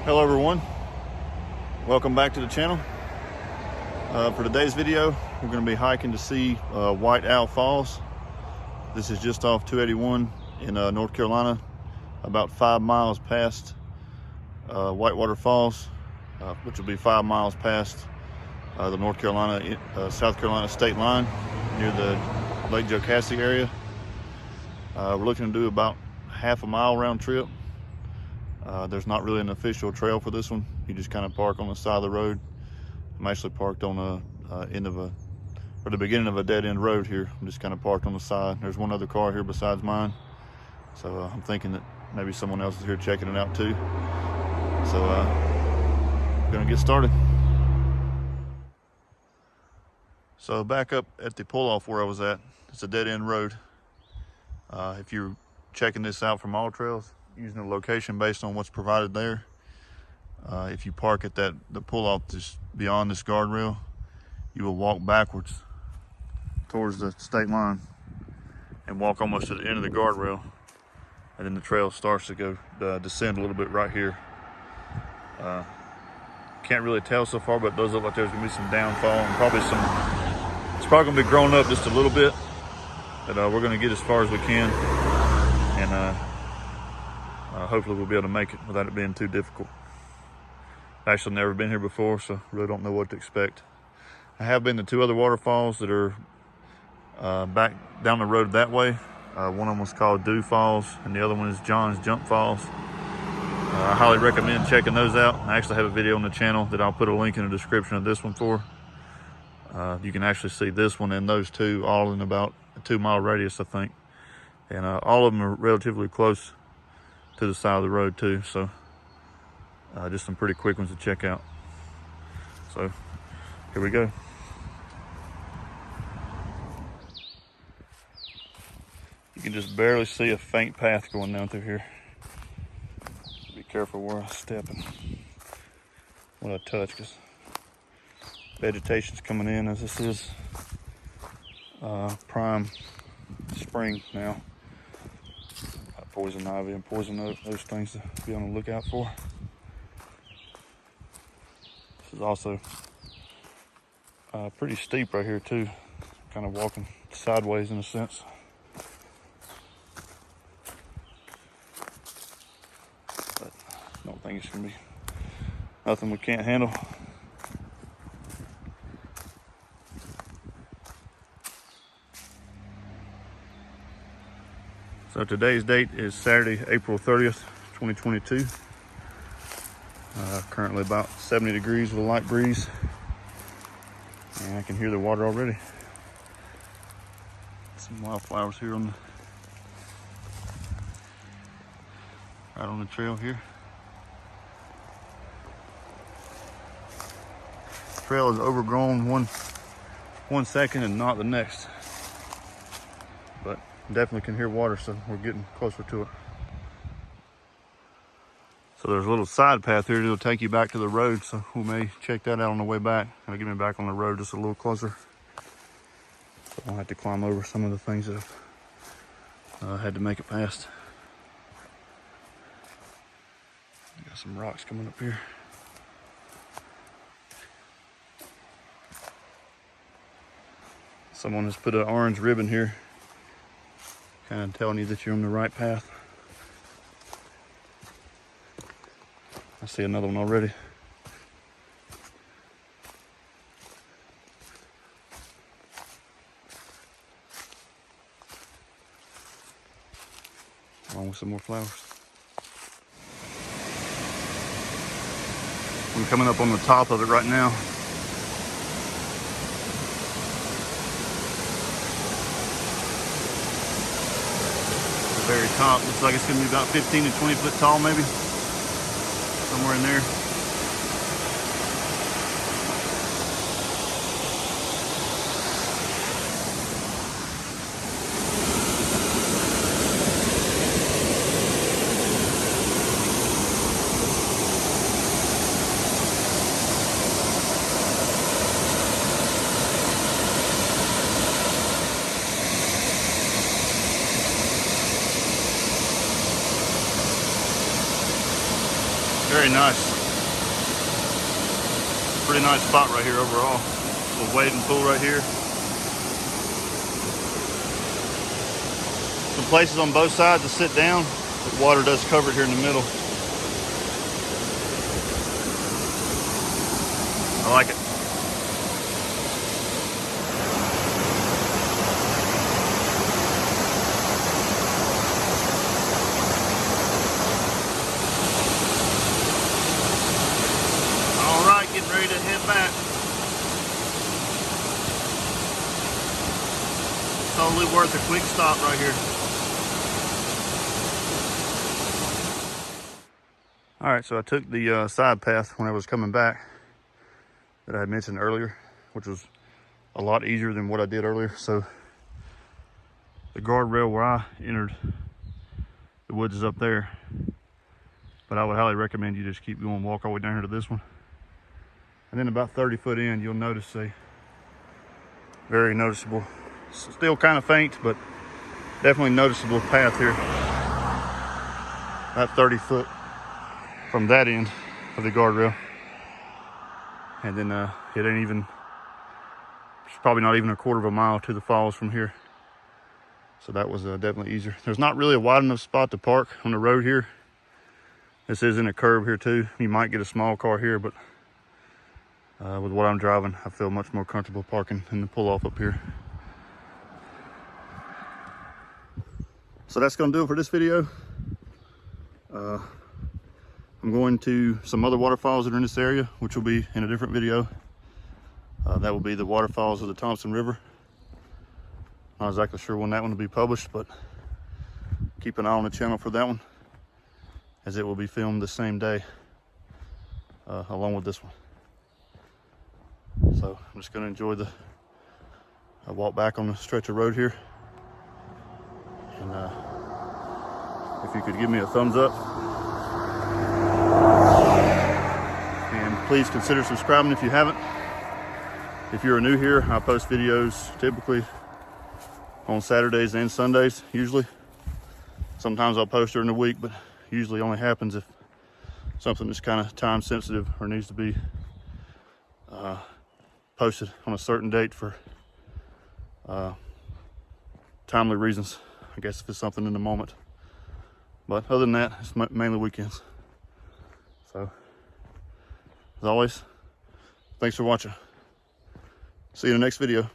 Hello everyone, welcome back to the channel. For today's video, we're going to be hiking to see White Owl Falls. This is just off 281 in North Carolina, about 5 miles past Whitewater Falls, which will be 5 miles past the South Carolina state line near the Lake Jocassee area. We're looking to do about half a mile round trip. There's not really an official trail for this one. You just kind of park on the side of the road. I'm actually parked on the beginning of a dead end road here. I'm just kind of parked on the side. There's one other car here besides mine. So I'm thinking that maybe someone else is here checking it out too. So we're gonna get started. So back up at the pull off where I was at, it's a dead end road. If you're checking this out from All Trails, using the location based on what's provided there, if you park at the pull-off just beyond this guardrail, you will walk backwards towards the state line and walk almost to the end of the guardrail, and then the trail starts to go descend a little bit right here. Can't really tell so far, but it does look like there's gonna be some downfall and it's probably gonna be grown up just a little bit, but we're gonna get as far as we can, and hopefully we'll be able to make it without it being too difficult. I've actually never been here before, so really don't know what to expect. I have been to 2 other waterfalls that are back down the road that way. One of them was called Dew Falls, and the other one is John's Jump Falls. I highly recommend checking those out. I actually have a video on the channel that I'll put a link in the description of this one for. You can actually see this one and those two all in about a 2-mile radius, I think. And all of them are relatively close to the side of the road too, so just some pretty quick ones to check out. So here we go. You can just barely see a faint path going down through here. Be careful where I step and what I touch, because vegetation's coming in, as this is prime spring now. Poison ivy and poison oak, those things to be on the lookout for. This is also pretty steep right here too, kind of walking sideways in a sense. But I don't think it's gonna be nothing we can't handle. So today's date is Saturday, April 30th, 2022. Currently about 70 degrees with a light breeze. And I can hear the water already. Some wildflowers here right on the trail here. The trail is overgrown one second and not the next. But definitely can hear water, so we're getting closer to it. So there's a little side path here that'll take you back to the road, so we may check that out on the way back. It'll get me back on the road just a little closer. So I'll have to climb over some of the things that I've had to make it past. Got some rocks coming up here. Someone has put an orange ribbon here, kind of telling you that you're on the right path. I see another one already. Along with some more flowers. I'm coming up on the top of it right now. The very top looks like it's going to be about 15 to 20 foot tall, maybe. Somewhere in there. Very nice. Pretty nice spot right here overall. Little wading pool right here. Some places on both sides to sit down. The water does cover it here in the middle. I like it. All right, getting ready to head back. Totally worth a quick stop right here. All right, so I took the side path when I was coming back that I had mentioned earlier, which was a lot easier than what I did earlier. So the guardrail where I entered the woods is up there, but I would highly recommend you just keep going, walk all the way down here to this one. And then about 30 foot in, you'll notice a very noticeable, still kind of faint, but definitely noticeable path here. About 30 foot from that end of the guardrail. And then it ain't even, it's probably not even a quarter of a mile to the falls from here. So that was definitely easier. There's not really a wide enough spot to park on the road here. This is in a curve here too. You might get a small car here, but with what I'm driving, I feel much more comfortable parking in the pull off up here. So that's gonna do it for this video. I'm going to some other waterfalls that are in this area, which will be in a different video. That will be the waterfalls of the Thompson River. Not exactly sure when that one will be published, but keep an eye on the channel for that one, as it will be filmed the same day along with this one. So I'm just going to enjoy the walk back on the stretch of road here. And if you could give me a thumbs up, and please consider subscribing if you haven't. If you're new here, I post videos typically on Saturdays and Sundays, usually. Sometimes I'll post during the week, but usually only happens if something is kind of time sensitive or needs to be posted on a certain date for timely reasons. I guess if it's something in the moment. But other than that, it's mainly weekends. So, as always, thanks for watching. See you in the next video.